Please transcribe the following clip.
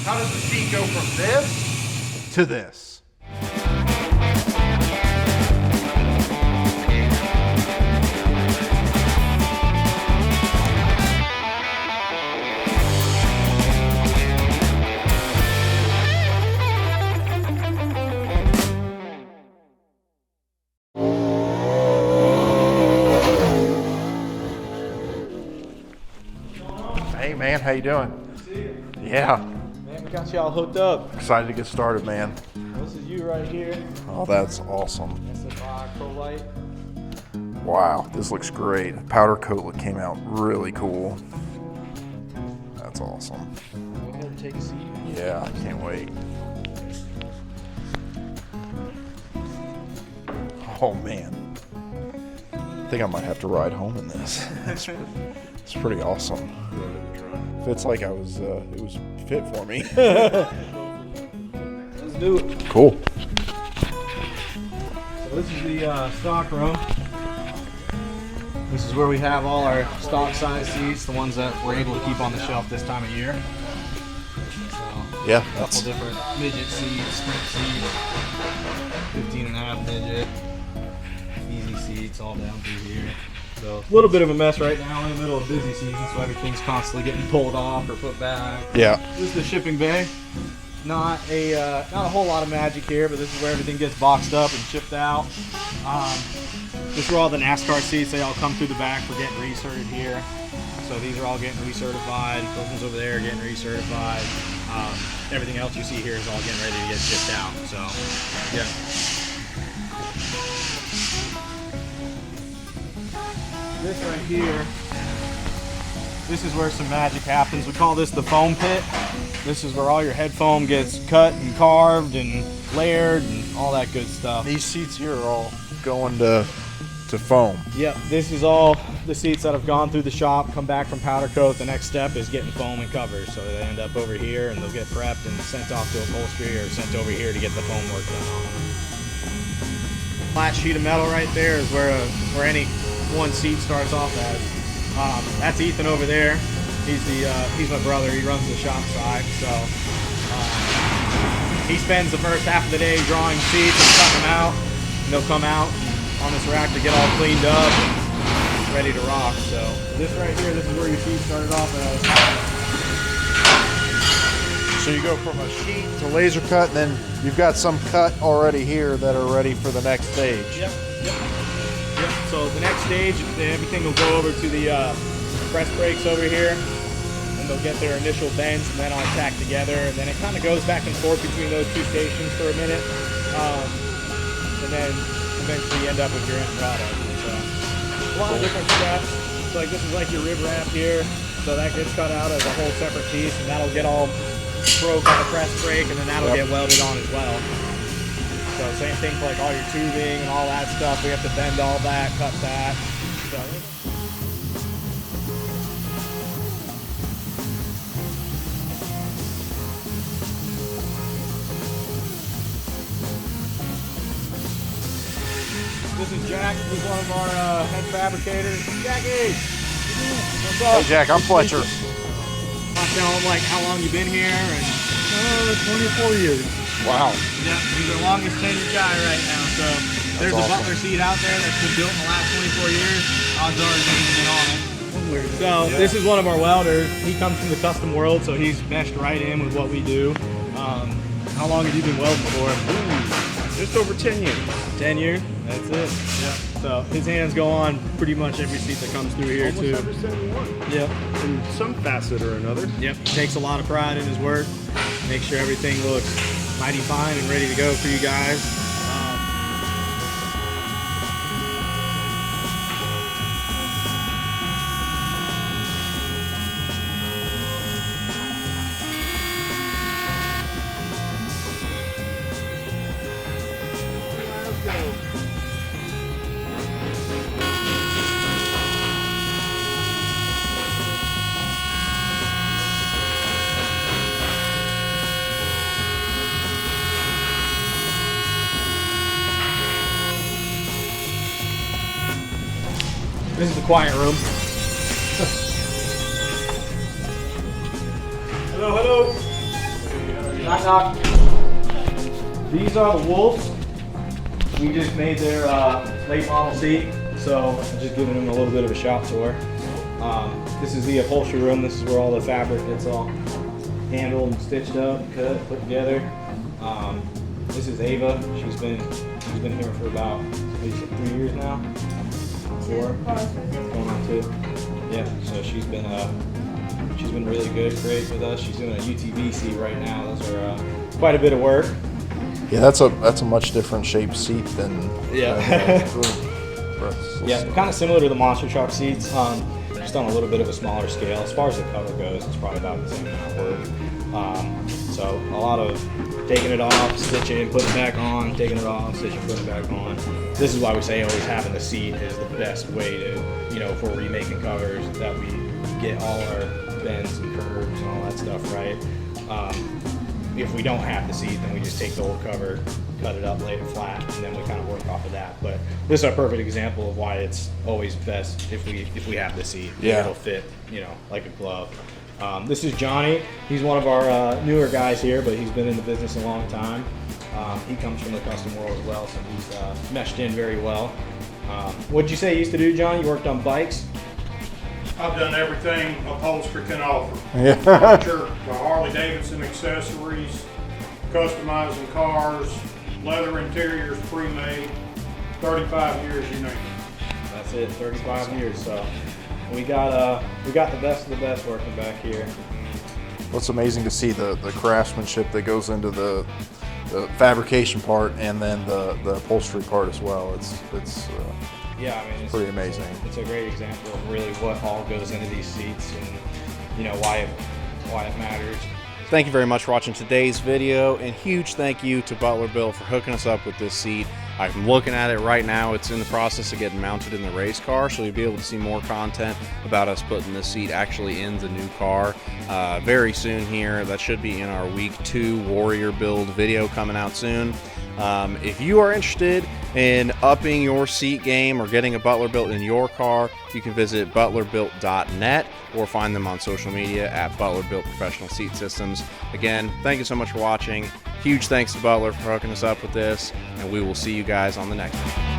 How does the seat go from this to this? Hey man, how you doing? Good to see you. Yeah. Man, we got you all hooked up. Excited to get started, man. This is you right here. Oh, that's awesome. That's the Pro Light. Wow, this looks great. Powder coat came out really cool. That's awesome. Go ahead and take a seat. Yeah, I can't wait. Oh man. I think I might have to ride home in this. It's pretty awesome. Fits like it was fit for me. Let's do it. Cool. So this is the stock room. This is where we have all our stock size seats, the ones that we're able to keep on the shelf this time of year. So, Yeah, a couple different midget seats, sprint seats, 15.5 midget, easy seats all down through here. So a little bit of a mess right now in the middle of busy season, so everything's constantly getting pulled off or put back. Yeah. This is the shipping bay. Not a whole lot of magic here, but this is where everything gets boxed up and shipped out. This is where all the NASCAR seats, they all come through the back for getting recertified here. So these are all getting recertified. Those ones over there are getting recertified. Everything else you see here is all getting ready to get shipped out. So, yeah. This right here, this is where some magic happens. We call this the foam pit. This is where all your head foam gets cut and carved and layered and all that good stuff. These seats here are all going to foam. Yep, this is all the seats that have gone through the shop, come back from powder coat. The next step is getting foam and covers. So they end up over here and they'll get prepped and sent off to upholstery or sent over here to get the foam work done on them. Flat sheet of metal right there is where any one seat starts off as. That's Ethan over there. He's my brother. He runs the shop side. So he spends the first half of the day drawing seats and cutting them out. And they'll come out on this rack to get all cleaned up and ready to rock. So this right here, this is where your seat started off as. So you go from a sheet to laser cut, and then you've got some cut already here that are ready for the next stage. Yep. So the next stage, everything will go over to the press brakes over here, and they'll get their initial bends and then all tacked together, and then it kind of goes back and forth between those two stations for a minute, and then eventually you end up with your end product. So a lot of different steps. So like this is like your rib wrap here, so that gets cut out as a whole separate piece, and that'll get all broke on the press brake, and then that'll get welded on as well. So same thing for like all your tubing and all that stuff. We have to bend all that, cut that. So, this is Jack. He's one of our head fabricators. Jackie! What's up? Hey Jack, I'm Fletcher. I'll tell him like how long you've been here and 24 years. Wow. yeah, he's our longest tenured guy right now. So there's awesome. a Butler seat out there that's been built in the last 24 years. Odds are his name's been on it. So this is one of our welders. He comes from the custom world, so he's meshed right in with what we do. How long have you been welding for? Just over 10 years. 10 years? That's it. Yeah. So his hands go on pretty much every seat that comes through here Almost too. every single one. Yep. In some facet or another. Yep. He takes a lot of pride in his work. Make sure everything looks mighty fine and ready to go for you guys. This is the quiet room. Hello, hello. Knock, knock. These are the Wolves. We just made their late model seat, so I'm just giving them a little bit of a shop tour. This is the upholstery room. This is where all the fabric gets all handled and stitched up, cut, put together. This is Ava. She's been here for about at least 3 years now. 4, going on 2. Yeah, so she's been really good, great with us. She's doing a UTV seat right now. Those are quite a bit of work. Yeah, that's a much different shaped seat than Yeah, kind of similar to the monster truck seats. Just on a little bit of a smaller scale. As far as the cover goes, it's probably about the same amount of work. So a lot of taking it off, stitching, putting it back on, taking it off, stitching, putting it back on. This is why we say always having the seat is the best way to, if we're remaking covers, that we get all our bends and curves and all that stuff right. If we don't have the seat, then we just take the old cover, cut it up, lay it flat, and then we kind of work off of that. But this is a perfect example of why it's always best if we have the seat. Yeah. It'll fit, like a glove. This is Johnny. He's one of our newer guys here, but he's been in the business a long time. He comes from the custom world as well, so he's meshed in very well. What'd you say you used to do, John? You worked on bikes? I've done everything upholstery can offer. Yeah. Furniture, Harley-Davidson accessories, customizing cars, leather interiors pre-made, 35 years, you name it. That's it, 35 years. So we got the best of the best working back here. Well, it's amazing to see the craftsmanship that goes into the fabrication part and then the upholstery part as well. It's Yeah, I mean, it's pretty amazing. It's a great example of really what all goes into these seats and why it matters. Thank you very much for watching today's video, and huge thank you to ButlerBuilt for hooking us up with this seat. I'm looking at it right now. It's in the process of getting mounted in the race car, so you'll be able to see more content about us putting this seat actually in the new car very soon here. That should be in our week 2 Warrior build video coming out soon. If you are interested in upping your seat game or getting a ButlerBuilt in your car, you can visit butlerbuilt.net or find them on social media at ButlerBuilt Professional Seat Systems. Again, thank you so much for watching. Huge thanks to Butler for hooking us up with this, and we will see you guys on the next one.